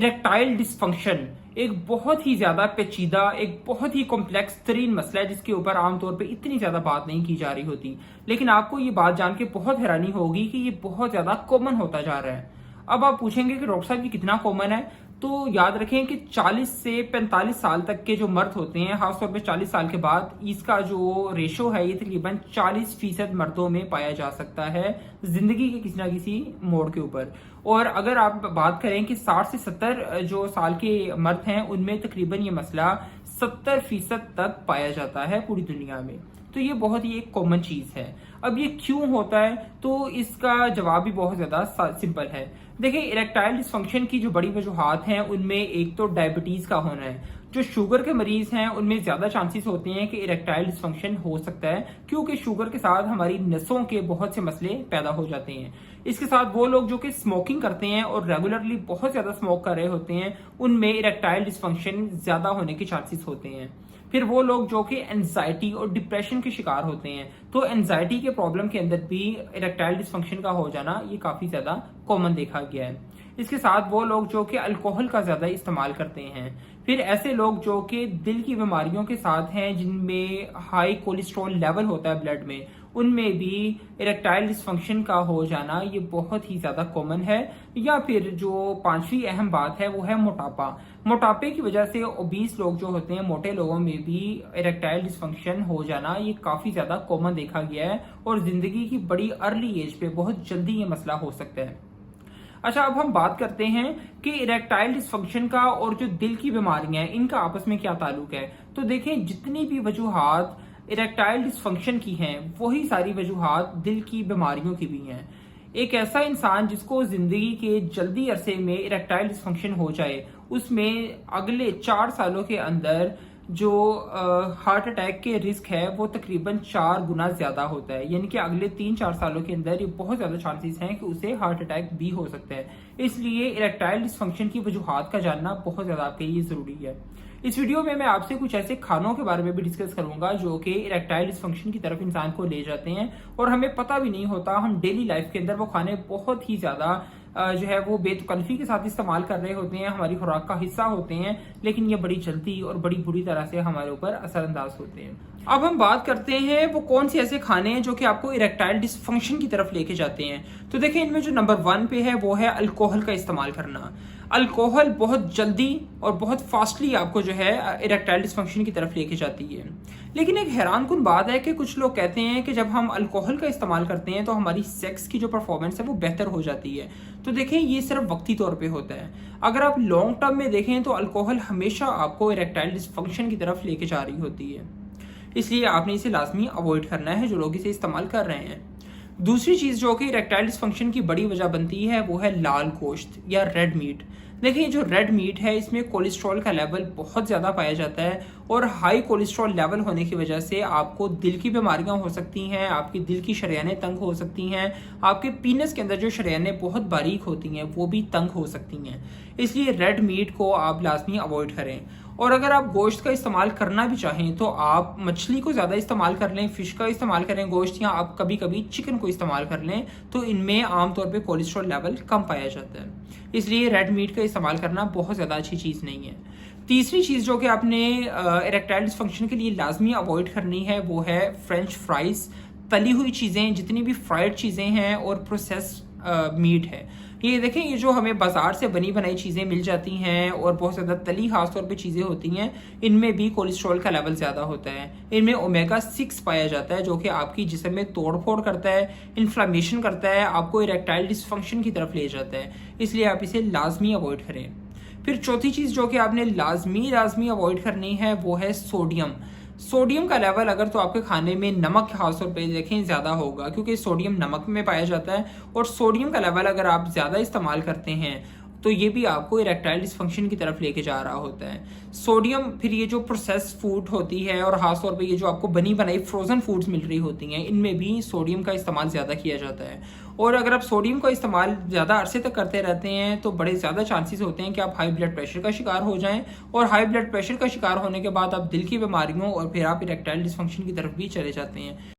Erectile dysfunction एक बहुत ही ज्यादा पेचीदा, एक बहुत ही कॉम्प्लेक्स तरीन मसला है जिसके ऊपर आमतौर पे इतनी ज्यादा बात नहीं की जा रही होती। लेकिन आपको ये बात जान के बहुत हैरानी होगी कि ये बहुत ज्यादा कॉमन होता जा रहा है। अब आप पूछेंगे कि डॉक्टर साहब ये कितना कॉमन है, तो याद रखें कि 40 से 45 साल तक के जो मर्द होते हैं, खासतौर पे 40 साल के बाद, इसका जो रेशो है ये तकरीबन 40% मर्दों में पाया जा सकता है जिंदगी के किसी ना किसी मोड़ के ऊपर। और अगर आप बात करें कि 60 से 70 जो साल के मर्द हैं, उनमें तकरीबन ये मसला 70% तक पाया जाता है पूरी दुनिया में। तो ये बहुत ही एक कॉमन चीज है। अब ये क्यों होता है, तो इसका जवाब भी बहुत ज्यादा सिंपल है। देखिए, इरेक्टाइल डिसफंक्शन की जो बड़ी वजूहात हैं उनमें एक तो डायबिटीज का होना है। जो शुगर के मरीज हैं उनमें ज्यादा चांसेस होते हैं कि इरेक्टाइल डिसफंक्शन हो सकता है, क्योंकि शुगर के साथ हमारी नसों के बहुत से मसले पैदा हो जाते हैं। इसके साथ वो लोग जो कि स्मोकिंग करते हैं और रेगुलरली बहुत ज्यादा स्मोक कर रहे होते हैं, उनमें इरेक्टाइल डिसफंक्शन ज्यादा होने के चांसेस होते हैं। फिर वो लोग जो कि एंजाइटी और डिप्रेशन के शिकार होते हैं, तो एंजाइटी के प्रॉब्लम के अंदर भी इरेक्टाइल डिसफंक्शन का हो जाना ये काफी ज्यादा कॉमन देखा गया है। इसके साथ वो लोग जो कि अल्कोहल का ज्यादा इस्तेमाल करते हैं, फिर ऐसे लोग जो कि दिल की बीमारियों के साथ हैं, जिनमें हाई कोलेस्ट्रॉल लेवल होता है ब्लड में, उनमें भी इरेक्टाइल डिसफंक्शन का हो जाना ये बहुत ही ज्यादा कॉमन है। या फिर जो पांचवी अहम बात है वो है मोटापा। मोटापे की वजह से ओबीस लोग जो होते हैं, मोटे लोगों में भी इरेक्टाइल डिसफंक्शन हो जाना ये काफी ज्यादा कॉमन देखा गया है और जिंदगी की बड़ी अर्ली एज पे बहुत जल्दी ये मसला हो सकता है। अच्छा, अब हम बात करते हैं कि इरेक्टाइल डिसफंक्शन का और जो दिल की बीमारियां हैं इनका आपस में क्या ताल्लुक है। तो देखें, जितनी भी वजूहात इरेक्टाइल डिसफंक्शन की हैं, वही सारी वजूहात दिल की बीमारियों की भी हैं। एक ऐसा इंसान जिसको जिंदगी के जल्दी अरसे में इरेक्टाइल डिसफंक्शन हो जाए, उसमें अगले 4 सालों के अंदर जो हार्ट अटैक के रिस्क है वो तकरीबन 4 गुना ज्यादा होता है। यानी कि अगले 3-4 सालों के अंदर ये बहुत ज्यादा चांसेस हैं कि उसे हार्ट अटैक भी हो सकता है। इसलिए इरेक्टाइल डिसफंक्शन की वजूहात का जानना बहुत ज्यादा आपके लिए जरूरी है। इस वीडियो में मैं आपसे कुछ ऐसे खानों के बारे में भी डिस्कस करूंगा जो कि इरेक्टाइल डिसफंक्शन की तरफ इंसान को ले जाते हैं और हमें पता भी नहीं होता। हम डेली लाइफ के अंदर वो खाने बहुत ही ज्यादा जो है वो बेतकल्फी के साथ इस्तेमाल कर रहे होते हैं, हमारी खुराक का हिस्सा होते हैं, लेकिन ये बड़ी जल्दी और बड़ी बुरी तरह से हमारे ऊपर असरअंदाज होते हैं। अब हम बात करते हैं वो कौन से ऐसे खाने हैं जो कि आपको इरेक्टाइल डिसफंक्शन की तरफ लेके जाते हैं। तो देखिए, इनमें जो नंबर 1 पे है वो है अल्कोहल का इस्तेमाल करना। अल्कोहल बहुत जल्दी और बहुत फास्टली आपको जो है इरेक्टाइल डिसफंक्शन की तरफ लेके जाती है। लेकिन एक हैरानकुन बात है कि कुछ लोग कहते हैं कि जब हम अल्कोहल का इस्तेमाल करते हैं तो हमारी सेक्स की जो परफॉर्मेंस है वो बेहतर हो जाती है। तो देखें, ये सिर्फ वक्ती तौर पे होता है। अगर आप लॉन्ग टर्म में देखें तो अल्कोहल हमेशा आपको इरेक्टाइल डिसफंक्शन की तरफ लेके जा रही होती है। इसलिए आपने इसे लाजमी अवॉइड करना है जो लोग इसे इस्तेमाल कर रहे हैं। दूसरी चीज जो कि इरेक्टाइल डिसफंक्शन की बड़ी वजह बनती है वो है लाल गोश्त या रेड मीट। देखिए, जो रेड मीट है इसमें कोलेस्ट्रॉल का लेवल बहुत ज़्यादा पाया जाता है और हाई कोलेस्ट्रॉल लेवल होने की वजह से आपको दिल की बीमारियां हो सकती हैं, आपकी दिल की शरेयानें तंग हो सकती हैं, आपके पीनस के अंदर जो शरेयानें बहुत बारीक होती हैं वो भी तंग हो सकती हैं। इसलिए रेड मीट को आप लाजमी अवॉइड करें। और अगर आप गोश्त का इस्तेमाल करना भी चाहें तो आप मछली को ज़्यादा इस्तेमाल कर लें, फिश का इस्तेमाल करें गोश्त, या आप कभी कभी चिकन को इस्तेमाल कर लें, तो इनमें आमतौर पे कोलेस्ट्रॉल लेवल कम पाया जाता है। इसलिए रेड मीट का इस्तेमाल करना बहुत ज़्यादा अच्छी चीज़ नहीं है। तीसरी चीज़ जो कि आपने इरेक्टाइल डिसफंक्शन के लिए लाजमी अवॉइड करनी है वो है फ्रेंच फ्राइज, तली हुई चीज़ें, जितनी भी फ्राइड चीज़ें हैं और प्रोसेस मीट है। ये देखें, ये जो हमें बाजार से बनी बनाई चीज़ें मिल जाती हैं और बहुत ज़्यादा तली खासतौर पे चीज़ें होती हैं, इनमें भी कोलेस्ट्रॉल का लेवल ज़्यादा होता है। इनमें ओमेगा 6 पाया जाता है जो कि आपकी जिस्म में तोड़ फोड़ करता है, इन्फ्लामेशन करता है, आपको इरेक्टाइल डिसफंक्शन की तरफ ले जाता है। इसलिए आप इसे लाजमी अवॉइड करें। फिर चौथी चीज़ जो कि आपने लाजमी अवॉइड करनी है वो है सोडियम। सोडियम का लेवल अगर तो आपके खाने में नमक खासतौर पे देखें ज़्यादा होगा, क्योंकि सोडियम नमक में पाया जाता है, और सोडियम का लेवल अगर आप ज़्यादा इस्तेमाल करते हैं तो ये भी आपको इरेक्टाइल डिसफंक्शन की तरफ लेके जा रहा होता है। सोडियम, फिर ये जो प्रोसेस फूड होती है और खासतौर पे ये जो आपको बनी बनाई फ्रोजन फूड्स मिल रही होती हैं, इनमें भी सोडियम का इस्तेमाल ज़्यादा किया जाता है। और अगर आप सोडियम का इस्तेमाल ज़्यादा अरसे तक करते रहते हैं तो बड़े ज़्यादा चांसेस होते हैं कि आप हाई ब्लड प्रेशर का शिकार हो जाएं, और हाई ब्लड प्रेशर का शिकार होने के बाद आप दिल की बीमारियों और फिर आप इरेक्टाइल डिसफंक्शन की तरफ भी चले जाते हैं।